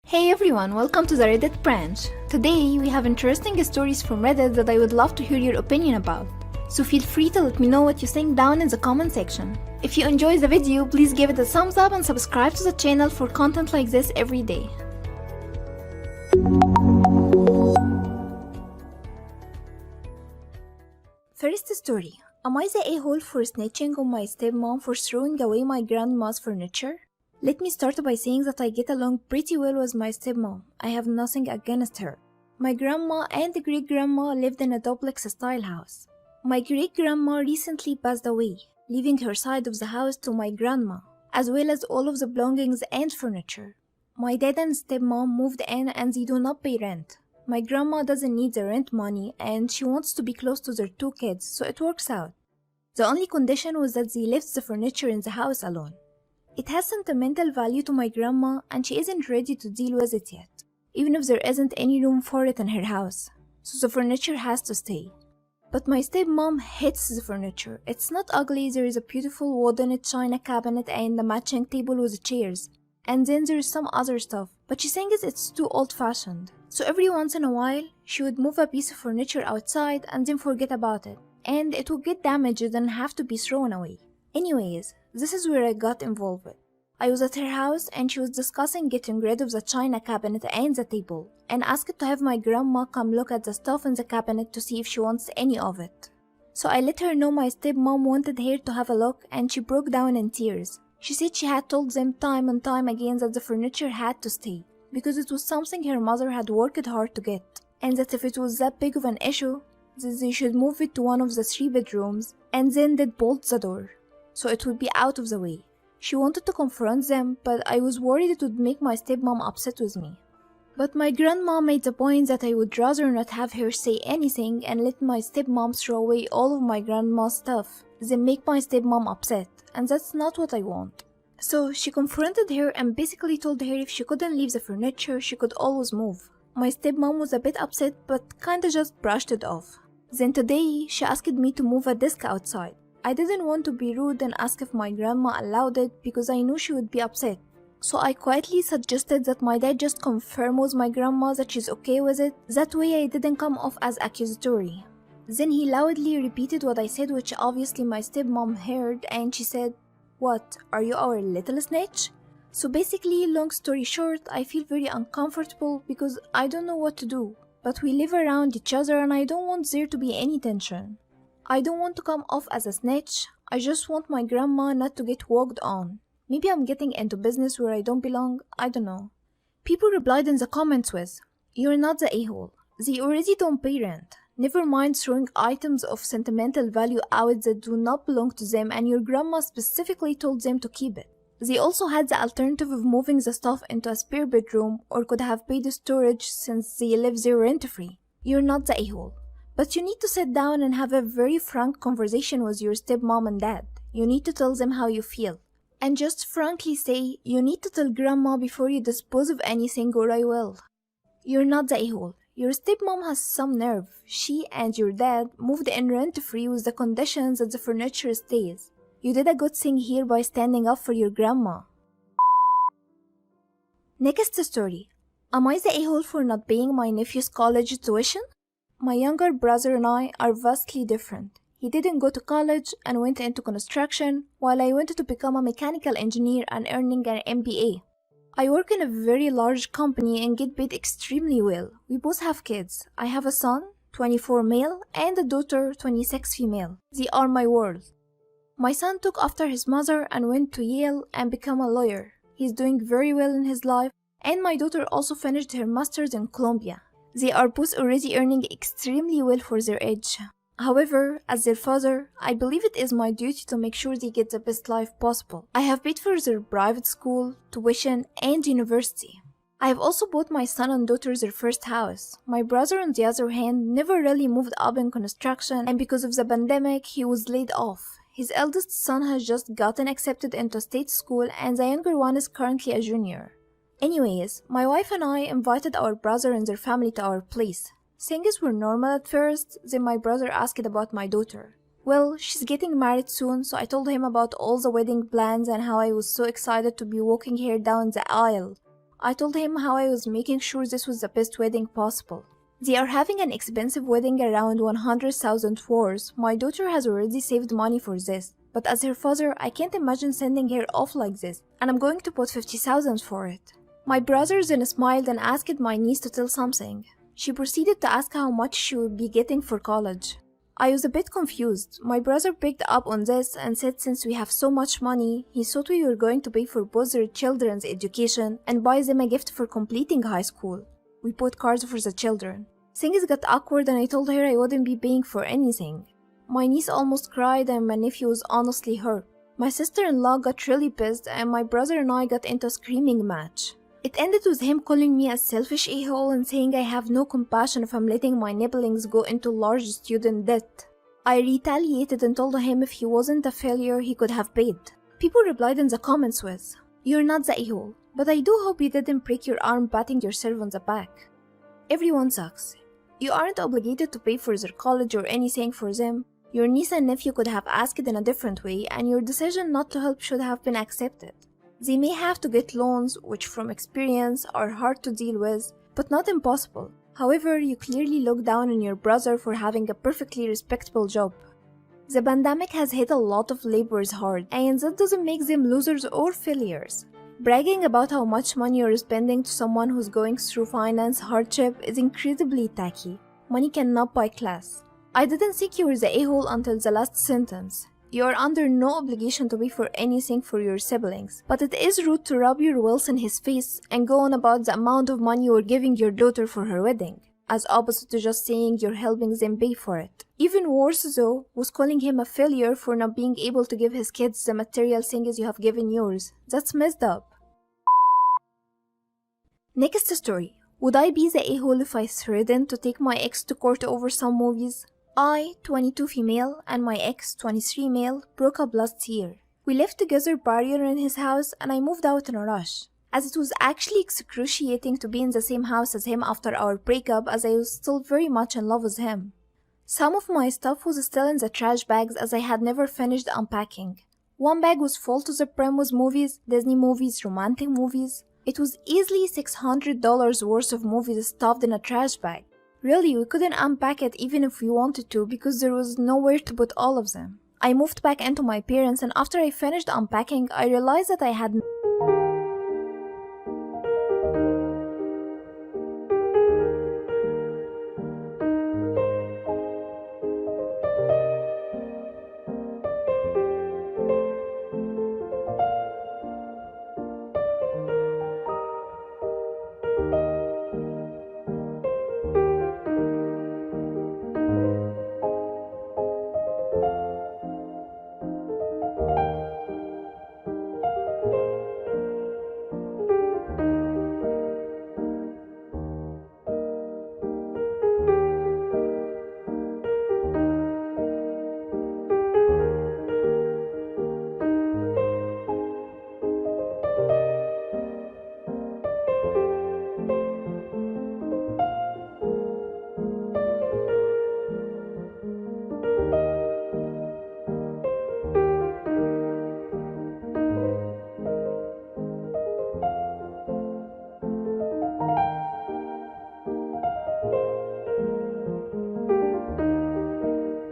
Hey everyone, welcome to the Reddit branch. Today we have interesting stories from Reddit that I would love to hear your opinion about. So feel free to let me know what you think down in the comment section. If you enjoyed the video, please give it a thumbs up and subscribe to the channel for content like this every day. First story. Am I the a-hole for snitching on my stepmom for throwing away my grandma's furniture? Let me start by saying that I get along pretty well with my stepmom. I have nothing against her. My grandma and great-grandma lived in a duplex-style house. My great-grandma recently passed away, leaving her side of the house to my grandma, as well as all of the belongings and furniture. My dad and stepmom moved in and they do not pay rent. My grandma doesn't need the rent money and she wants to be close to their two kids, so it works out. The only condition was that they left the furniture in the house alone. It has sentimental value to my grandma and she isn't ready to deal with it yet, even if there isn't any room for it in her house, so the furniture has to stay. But my stepmom hates the furniture. It's not ugly, there is a beautiful wooden china cabinet and a matching table with chairs, and then there's some other stuff, but she thinks it's too old-fashioned. So every once in a while, she would move a piece of furniture outside and then forget about it, and it would get damaged and have to be thrown away. Anyways, this is where I got involved. I was at her house and she was discussing getting rid of the china cabinet and the table, and asked to have my grandma come look at the stuff in the cabinet to see if she wants any of it. So I let her know my stepmom wanted her to have a look and she broke down in tears. She said she had told them time and time again that the furniture had to stay, because it was something her mother had worked hard to get, and that if it was that big of an issue, that they should move it to one of the 3 bedrooms and then they'd bolt the door, so it would be out of the way. She wanted to confront them, but I was worried it would make my stepmom upset with me. But my grandma made the point that I would rather not have her say anything and let my stepmom throw away all of my grandma's stuff than make my stepmom upset, and that's not what I want. So she confronted her and basically told her if she couldn't leave the furniture, she could always move. My stepmom was a bit upset but kinda just brushed it off. Then today, she asked me to move a desk outside. I didn't want to be rude and ask if my grandma allowed it because I knew she would be upset. So I quietly suggested that my dad just confirm with my grandma that she's okay with it, that way I didn't come off as accusatory. Then he loudly repeated what I said, which obviously my stepmom heard, and she said, "What, are you our little snitch?" So basically, long story short, I feel very uncomfortable because I don't know what to do. But we live around each other and I don't want there to be any tension. I don't want to come off as a snitch, I just want my grandma not to get walked on. Maybe I'm getting into business where I don't belong, I don't know. People replied in the comments with, "You're not the a-hole. They already don't pay rent. Never mind throwing items of sentimental value out that do not belong to them and your grandma specifically told them to keep it. They also had the alternative of moving the stuff into a spare bedroom or could have paid the storage since they live there rent-free. You're not the a-hole. But you need to sit down and have a very frank conversation with your stepmom and dad. You need to tell them how you feel. And just frankly say, you need to tell grandma before you dispose of anything or I will. You're not the a-hole. Your stepmom has some nerve. She and your dad moved in rent-free with the conditions that the furniture stays. You did a good thing here by standing up for your grandma." Next story. Am I the a-hole for not paying my nephew's college tuition? My younger brother and I are vastly different. He didn't go to college and went into construction, while I wanted to become a mechanical engineer and earning an MBA. I work in a very large company and get paid extremely well. We both have kids. I have a son, 24 male, and a daughter, 26 female. They are my world. My son took after his mother and went to Yale and became a lawyer. He's doing very well in his life, and my daughter also finished her master's in Columbia. They are both already earning extremely well for their age. However, as their father, I believe it is my duty to make sure they get the best life possible. I have paid for their private school, tuition, and university. I have also bought my son and daughter their first house. My brother, on the other hand, never really moved up in construction, and because of the pandemic, he was laid off. His eldest son has just gotten accepted into state school, and the younger one is currently a junior. Anyways, my wife and I invited our brother and their family to our place. Things were normal at first, then my brother asked about my daughter. Well, she's getting married soon, so I told him about all the wedding plans and how I was so excited to be walking her down the aisle. I told him how I was making sure this was the best wedding possible. They are having an expensive wedding around 100,000 wars. My daughter has already saved money for this, but as her father, I can't imagine sending her off like this, and I'm going to put 50,000 for it. My brother then smiled and asked my niece to tell something. She proceeded to ask how much she would be getting for college. I was a bit confused. My brother picked up on this and said since we have so much money, he thought we were going to pay for both their children's education and buy them a gift for completing high school. We bought cars for the children. Things got awkward and I told her I wouldn't be paying for anything. My niece almost cried and my nephew was honestly hurt. My sister-in-law got really pissed and my brother and I got into a screaming match. It ended with him calling me a selfish a-hole and saying I have no compassion if I'm letting my nibblings go into large student debt. I retaliated and told him if he wasn't a failure he could have paid. People replied in the comments with, "You're not the a-hole, but I do hope you didn't break your arm patting yourself on the back." Everyone sucks. You aren't obligated to pay for their college or anything for them. Your niece and nephew could have asked in a different way and your decision not to help should have been accepted. They may have to get loans, which from experience are hard to deal with, but not impossible. However, you clearly look down on your brother for having a perfectly respectable job. The pandemic has hit a lot of laborers hard, and that doesn't make them losers or failures. Bragging about how much money you're spending to someone who's going through finance hardship is incredibly tacky. Money cannot buy class. I didn't think you were the a-hole until the last sentence. You are under no obligation to pay for anything for your siblings, but it is rude to rub your wealth in his face and go on about the amount of money you are giving your daughter for her wedding, as opposite to just saying you're helping them pay for it. Even worse though, was calling him a failure for not being able to give his kids the material things you have given yours. That's messed up. Next story. Would I be the a-hole if I threatened to take my ex to court over some movies? I, 22 female, and my ex, 23 male, broke up last year. We lived together barrier in his house and I moved out in a rush, as it was actually excruciating to be in the same house as him after our breakup as I was still very much in love with him. Some of my stuff was still in the trash bags as I had never finished unpacking. One bag was full to the brim with movies, Disney movies, romantic movies. It was easily $600 worth of movies stuffed in a trash bag. Really, we couldn't unpack it even if we wanted to because there was nowhere to put all of them. I moved back into my parents and after I finished unpacking, I realized that I had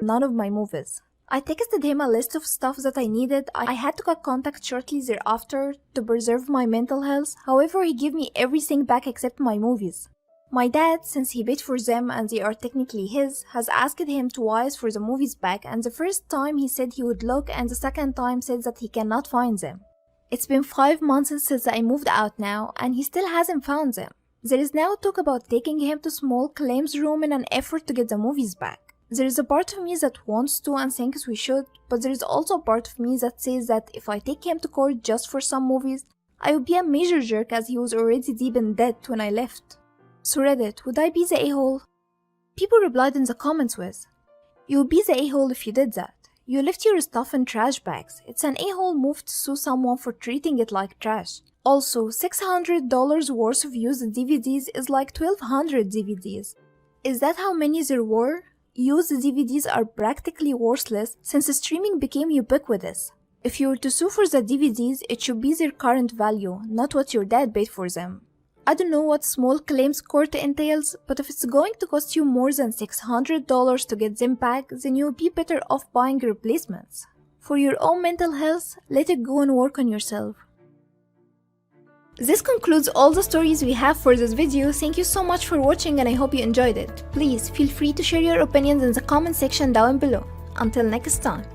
none of my movies. I texted him a list of stuff that I needed. I had to cut contact shortly thereafter to preserve my mental health. However, he gave me everything back except my movies. My dad, since he paid for them and they are technically his, has asked him twice for the movies back, and the first time he said he would look and the second time said that he cannot find them. It's been 5 months since I moved out now and he still hasn't found them. There is now talk about taking him to small claims room in an effort to get the movies back. There is a part of me that wants to and thinks we should, but there is also a part of me that says that if I take him to court just for some movies, I would be a major jerk as he was already deep in debt when I left. So Reddit, would I be the a-hole? People replied in the comments with, "You would be the a-hole if you did that. You left your stuff in trash bags. It's an a-hole move to sue someone for treating it like trash. Also, $600 worth of used DVDs is like 1,200 DVDs. Is that how many there were? Used DVDs are practically worthless since streaming became ubiquitous. If you were to sue for the DVDs, it should be their current value, not what your dad paid for them. I don't know what small claims court entails, but if it's going to cost you more than $600 to get them back, then you'll be better off buying replacements. For your own mental health, let it go and work on yourself. This concludes all the stories we have for this video. Thank you so much for watching and I hope you enjoyed it. Please feel free to share your opinions in the comment section down below. Until next time.